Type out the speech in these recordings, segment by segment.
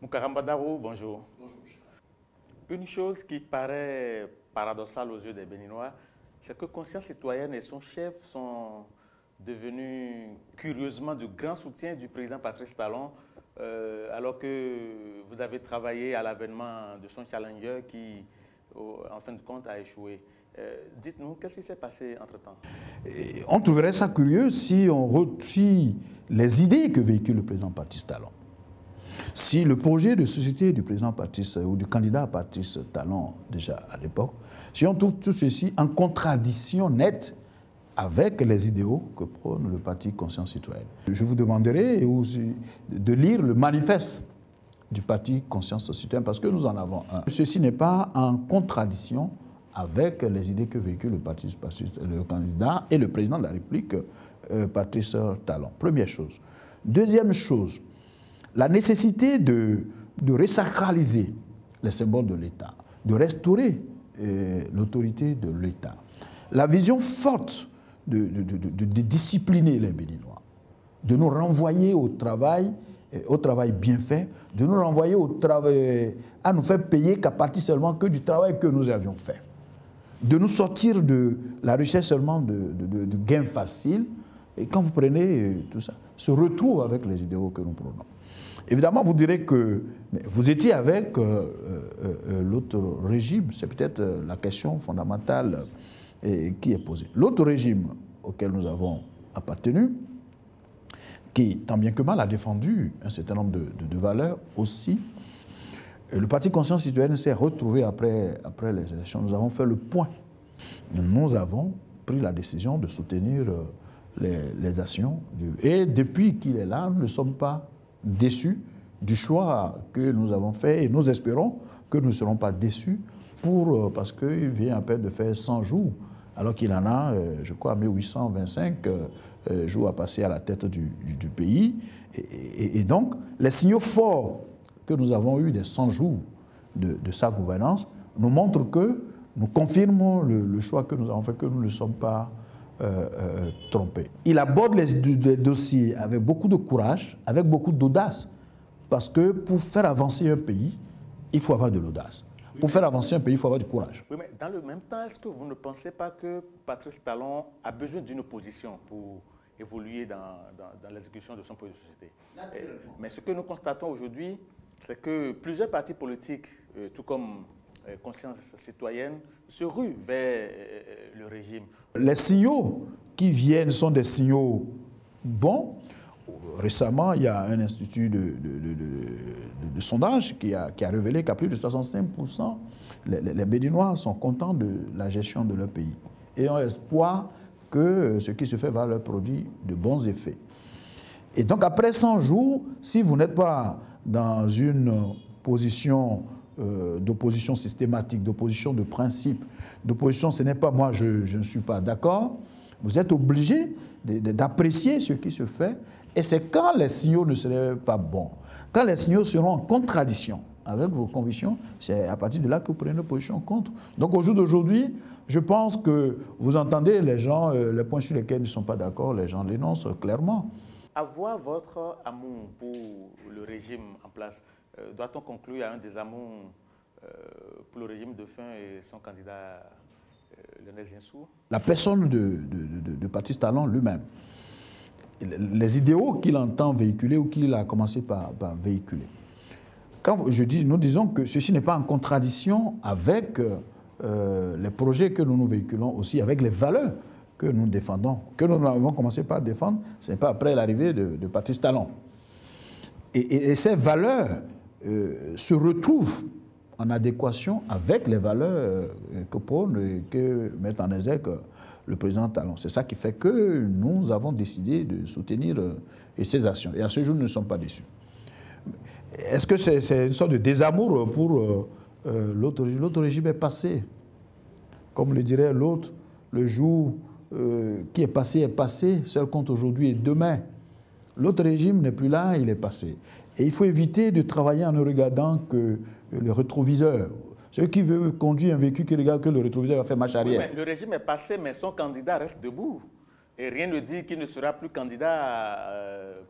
Moukaramba Darou, bonjour. Bonjour, monsieur. Une chose qui paraît paradoxale aux yeux des Béninois, c'est que Conscience citoyenne et son chef sont devenus curieusement de grands soutiens du président Patrice Talon, alors que vous avez travaillé à l'avènement de son challenger qui, en fin de compte, a échoué. Dites-nous, qu'est-ce qui s'est passé entre-temps? On trouverait ça curieux si on retire les idées que véhicule le président Patrice Talon. Si le projet de société du président Patrice ou du candidat Patrice Talon, déjà à l'époque, si on trouve tout ceci en contradiction nette avec les idéaux que prône le parti Conscience citoyenne. Je vous demanderai aussi de lire le manifeste du parti Conscience citoyenne parce que nous en avons un. Ceci n'est pas en contradiction avec les idées que véhicule le candidat et le président de la République, Patrice Talon. Première chose. Deuxième chose, la nécessité de resacraliser les symboles de l'État, de restaurer l'autorité de l'État. La vision forte de discipliner les Béninois, de nous renvoyer au travail bien fait, de nous renvoyer au travail, à nous faire payer qu'à partir seulement que du travail que nous avions fait, de nous sortir de la recherche seulement de gains faciles. Et quand vous prenez tout ça, se retrouve avec les idéaux que nous prenons. Évidemment, vous direz que vous étiez avec l'autre régime. C'est peut-être la question fondamentale qui est posée. L'autre régime auquel nous avons appartenu, qui, tant bien que mal, a défendu un certain nombre de valeurs aussi. Le Parti Conscience citoyenne s'est retrouvé après les élections. Nous avons fait le point. Nous avons pris la décision de soutenir les actions. Et depuis qu'il est là, nous ne sommes pas déçus du choix que nous avons fait et nous espérons que nous ne serons pas déçus parce qu'il vient à peine de faire 100 jours, alors qu'il en a, je crois, 1825 jours à passer à la tête du pays. Et donc, les signaux forts que nous avons eus des 100 jours de sa gouvernance nous montrent que nous confirmons le choix que nous avons fait, que nous ne sommes pas trompés. Il aborde les dossiers avec beaucoup de courage, avec beaucoup d'audace, parce que pour faire avancer un pays, il faut avoir de l'audace. Pour faire avancer un pays, il faut avoir du courage. Oui, mais dans le même temps, est-ce que vous ne pensez pas que Patrice Talon a besoin d'une opposition pour évoluer dans l'exécution de son projet de société? Mais ce que nous constatons aujourd'hui, c'est que plusieurs partis politiques, tout comme Conscience citoyenne, se ruent vers le régime. Les signaux qui viennent sont des signaux bons. Récemment, il y a un institut de sondage qui a révélé qu'à plus de 65%, les Béninois sont contents de la gestion de leur pays et ont espoir que ce qui se fait va leur produire de bons effets. Et donc, après 100 jours, si vous n'êtes pas dans une position d'opposition systématique, d'opposition de principe, d'opposition, ce n'est pas moi, je ne suis pas d'accord, vous êtes obligé d'apprécier ce qui se fait. Et c'est quand les signaux ne seraient pas bons, quand les signaux seront en contradiction avec vos convictions, c'est à partir de là que vous prenez une position contre. Donc au jour d'aujourd'hui, je pense que vous entendez les gens, les points sur lesquels ils ne sont pas d'accord, les gens l'énoncent clairement. Avoir votre amour pour le régime en place, doit-on conclure à un désamour pour le régime de fin et son candidat Lionel Zinsou? La personne de Patrice Talon lui-même, les idéaux qu'il entend véhiculer ou qu'il a commencé par véhiculer. Quand nous disons que ceci n'est pas en contradiction avec les projets que nous véhiculons aussi, avec les valeurs que nous défendons, que nous avons commencé par défendre, ce n'est pas après l'arrivée de Patrice Talon. Et ces valeurs se retrouvent en adéquation avec les valeurs que prône et que met en exergue le président Talon. C'est ça qui fait que nous avons décidé de soutenir ces actions. Et à ce jour, nous ne sommes pas déçus. Est-ce que c'est une sorte de désamour pour l'autre régime? L'autre régime est passé. Comme le dirait l'autre, le jour qui est passé, seul compte aujourd'hui et demain. L'autre régime n'est plus là, il est passé. Et il faut éviter de travailler en ne regardant que le rétroviseur. Celui qui veut conduire un véhicule qui regarde que le rétroviseur va faire marche arrière. Oui, mais le régime est passé, mais son candidat reste debout. Et rien ne dit qu'il ne sera plus candidat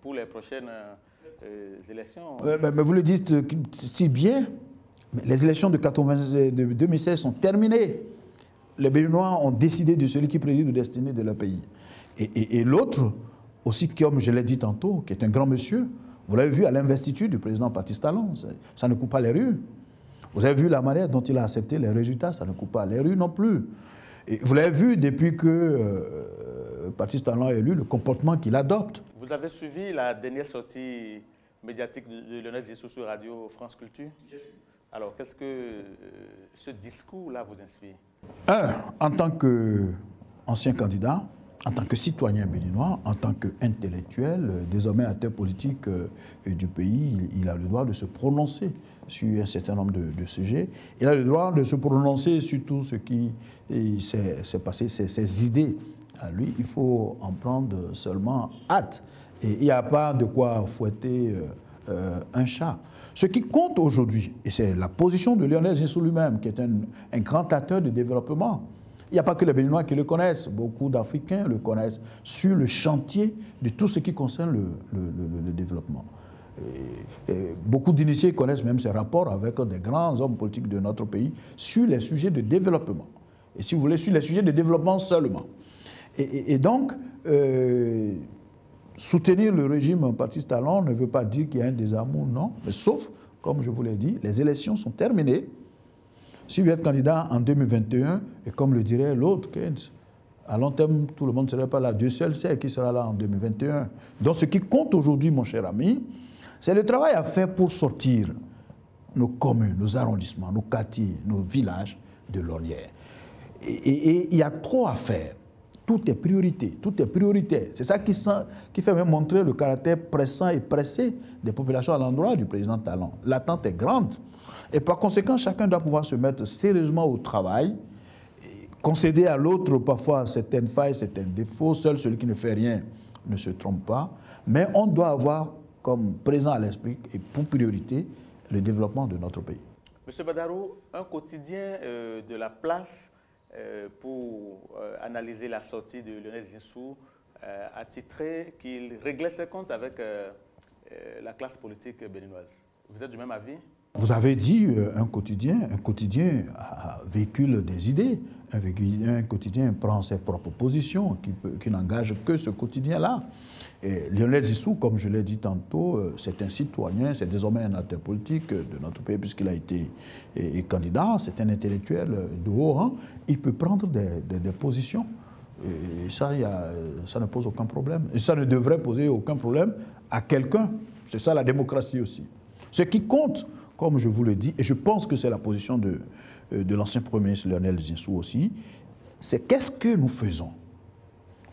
pour les prochaines élections. Mais vous le dites si bien, mais les élections de 2016 sont terminées. Les Béninois ont décidé de celui qui préside la destinée de leur pays. Et l'autre, aussi, comme je l'ai dit tantôt, qui est un grand monsieur, vous l'avez vu à l'investiture du président Patrice Talon, ça ne coupe pas les rues. Vous avez vu la manière dont il a accepté les résultats, ça ne coupe pas les rues non plus. Et vous l'avez vu depuis que Patrice Talon est élu, le comportement qu'il adopte. Vous avez suivi la dernière sortie médiatique de Lionel Zinsou sur Radio France Culture? Alors, qu'est-ce que ce discours-là vous inspire? En tant qu'ancien candidat, en tant que citoyen béninois, en tant qu'intellectuel, désormais acteur politique du pays, il a le droit de se prononcer sur un certain nombre de sujets. Il a le droit de se prononcer sur tout ce qui s'est passé, ses idées à lui. Il faut en prendre seulement hâte. Et il n'y a pas de quoi fouetter un chat. Ce qui compte aujourd'hui, et c'est la position de Lionel Zinsou lui-même, qui est un grand acteur de développement. Il n'y a pas que les Béninois qui le connaissent, beaucoup d'Africains le connaissent sur le chantier de tout ce qui concerne le développement. Et beaucoup d'initiés connaissent même ces rapports avec des grands hommes politiques de notre pays sur les sujets de développement. Et si vous voulez, sur les sujets de développement seulement. Et donc, soutenir le régime Patrice Talon ne veut pas dire qu'il y a un désamour, non. Mais sauf, comme je vous l'ai dit, les élections sont terminées. Si vous êtes candidat en 2021, et comme le dirait l'autre, à long terme, tout le monde ne serait pas là. Dieu seul sait qui sera là en 2021. Donc ce qui compte aujourd'hui, mon cher ami, c'est le travail à faire pour sortir nos communes, nos arrondissements, nos quartiers, nos villages de l'ornière. Et il y a trop à faire. Tout est priorité, tout est prioritaire. C'est ça qui fait même montrer le caractère pressant et pressé des populations à l'endroit du président Talon. L'attente est grande. Et par conséquent, chacun doit pouvoir se mettre sérieusement au travail, concéder à l'autre parfois certaines failles, certains défauts. Seul celui qui ne fait rien ne se trompe pas. Mais on doit avoir comme présent à l'esprit et pour priorité le développement de notre pays. Monsieur Badarou, un quotidien de la place pour analyser la sortie de Lionel Zinsou a titré qu'il réglait ses comptes avec la classe politique béninoise. Vous êtes du même avis? Vous avez dit un quotidien véhicule des idées, un quotidien prend ses propres positions, qui n'engage que ce quotidien-là. Et Lionel Zinsou, comme je l'ai dit tantôt, c'est un citoyen, c'est désormais un acteur politique de notre pays puisqu'il a été candidat, c'est un intellectuel de haut rang, il peut prendre des positions. Et ça ne pose aucun problème. Et ça ne devrait poser aucun problème à quelqu'un. C'est ça la démocratie aussi. Ce qui compte, comme je vous le dis, et je pense que c'est la position de l'ancien Premier ministre Lionel Zinsou aussi, c'est qu'est-ce que nous faisons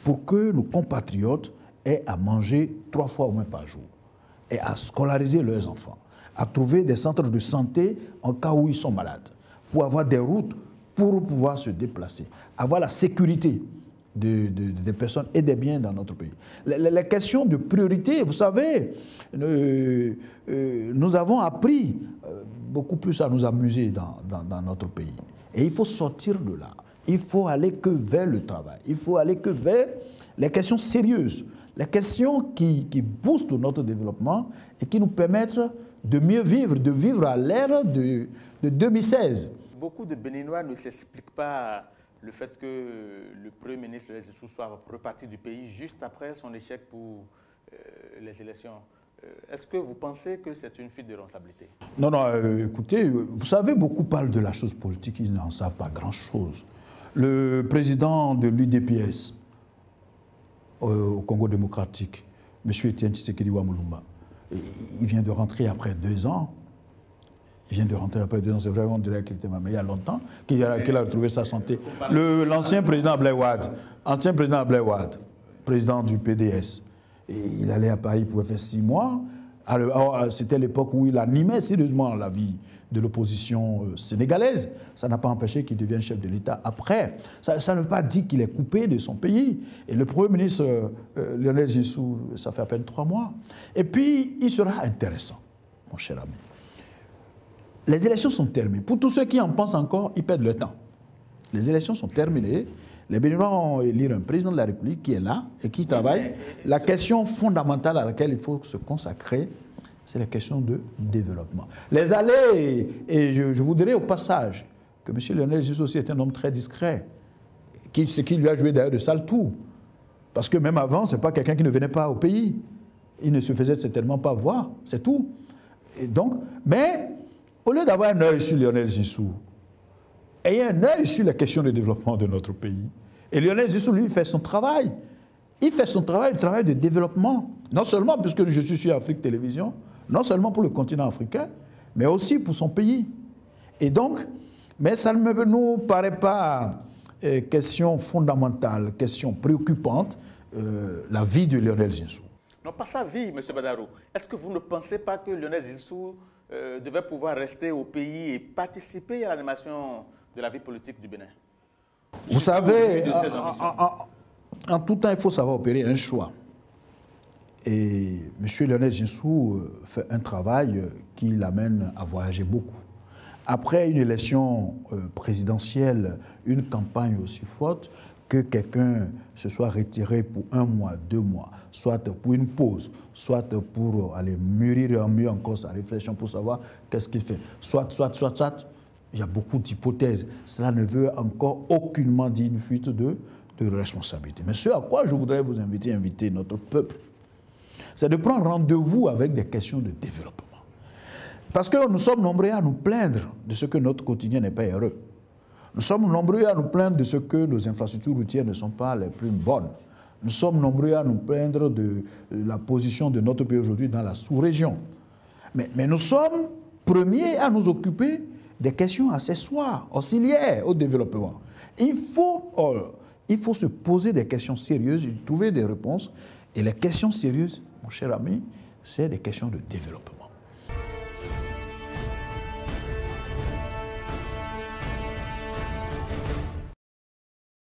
pour que nos compatriotes aient à manger 3 fois au moins par jour, et à scolariser leurs enfants, à trouver des centres de santé en cas où ils sont malades, pour avoir des routes pour pouvoir se déplacer, avoir la sécurité des personnes et des biens dans notre pays. Les questions de priorité, vous savez, nous avons appris beaucoup plus à nous amuser dans notre pays. Et il faut sortir de là. Il faut aller que vers le travail. Il faut aller que vers les questions sérieuses, les questions qui boostent notre développement et qui nous permettent de mieux vivre, de vivre à l'ère de 2016. Beaucoup de Béninois ne s'expliquent pas le fait que le Premier ministre Lionel Zinsou soit reparti du pays juste après son échec pour les élections. Est-ce que vous pensez que c'est une fuite de responsabilité? Non, écoutez, vous savez, beaucoup parlent de la chose politique, ils n'en savent pas grand-chose. Le président de l'UDPS au Congo démocratique, M. Etienne Tshisekedi Wamulumba, il vient de rentrer après 2 ans. Il vient de rentrer après 2 ans, c'est vrai, on dirait qu'il était mal, mais il y a longtemps qu'il a retrouvé sa santé. L'ancien président Abdoulaye Wade, président du PDS, et il allait à Paris pour faire 6 mois. C'était l'époque où il animait sérieusement la vie de l'opposition sénégalaise. Ça n'a pas empêché qu'il devienne chef de l'État après. Ça ne veut pas dire qu'il est coupé de son pays. Et le Premier ministre Lionel Zinsou, ça fait à peine 3 mois. Et puis, il sera intéressant, mon cher ami. Les élections sont terminées. Pour tous ceux qui en pensent encore, ils perdent le temps. Les élections sont terminées. Les Béninois ont élu un président de la République qui est là et qui travaille. La question fondamentale à laquelle il faut se consacrer, c'est la question de développement. Les allées, et je vous dirais au passage que M. Lionel Zinsou aussi est un homme très discret, ce qui lui a joué d'ailleurs de sale tour. Parce que même avant, ce n'est pas quelqu'un qui ne venait pas au pays. Il ne se faisait certainement pas voir, c'est tout. Et donc, mais au lieu d'avoir un œil sur Lionel Zinsou, ayez un œil sur la question du développement de notre pays. Et Lionel Zinsou, lui, fait son travail. Il fait son travail, le travail de développement. Non seulement puisque je suis sur Afrique Télévision, non seulement pour le continent africain, mais aussi pour son pays. Et donc, mais ça ne nous paraît pas question fondamentale, question préoccupante, la vie de Lionel Zinsou. Non, pas sa vie, M. Badarou. Est-ce que vous ne pensez pas que Lionel Zinsou devait pouvoir rester au pays et participer à l'animation de la vie politique du Bénin? Vous savez, en tout temps, il faut savoir opérer un choix. Et M. Lionel Zinsou fait un travail qui l'amène à voyager beaucoup. Après une élection présidentielle, une campagne aussi forte, que quelqu'un se soit retiré pour 1 mois, 2 mois, soit pour une pause, soit pour aller mûrir mieux encore sa réflexion pour savoir qu'est-ce qu'il fait. Soit, il y a beaucoup d'hypothèses. Cela ne veut encore aucunement dire une fuite de responsabilité. Mais ce à quoi je voudrais vous inviter notre peuple, c'est de prendre rendez-vous avec des questions de développement. Parce que nous sommes nombreux à nous plaindre de ce que notre quotidien n'est pas heureux. Nous sommes nombreux à nous plaindre de ce que nos infrastructures routières ne sont pas les plus bonnes. Nous sommes nombreux à nous plaindre de la position de notre pays aujourd'hui dans la sous-région. Mais nous sommes premiers à nous occuper des questions accessoires, auxiliaires au développement. Il faut se poser des questions sérieuses et trouver des réponses. Et les questions sérieuses, mon cher ami, c'est des questions de développement.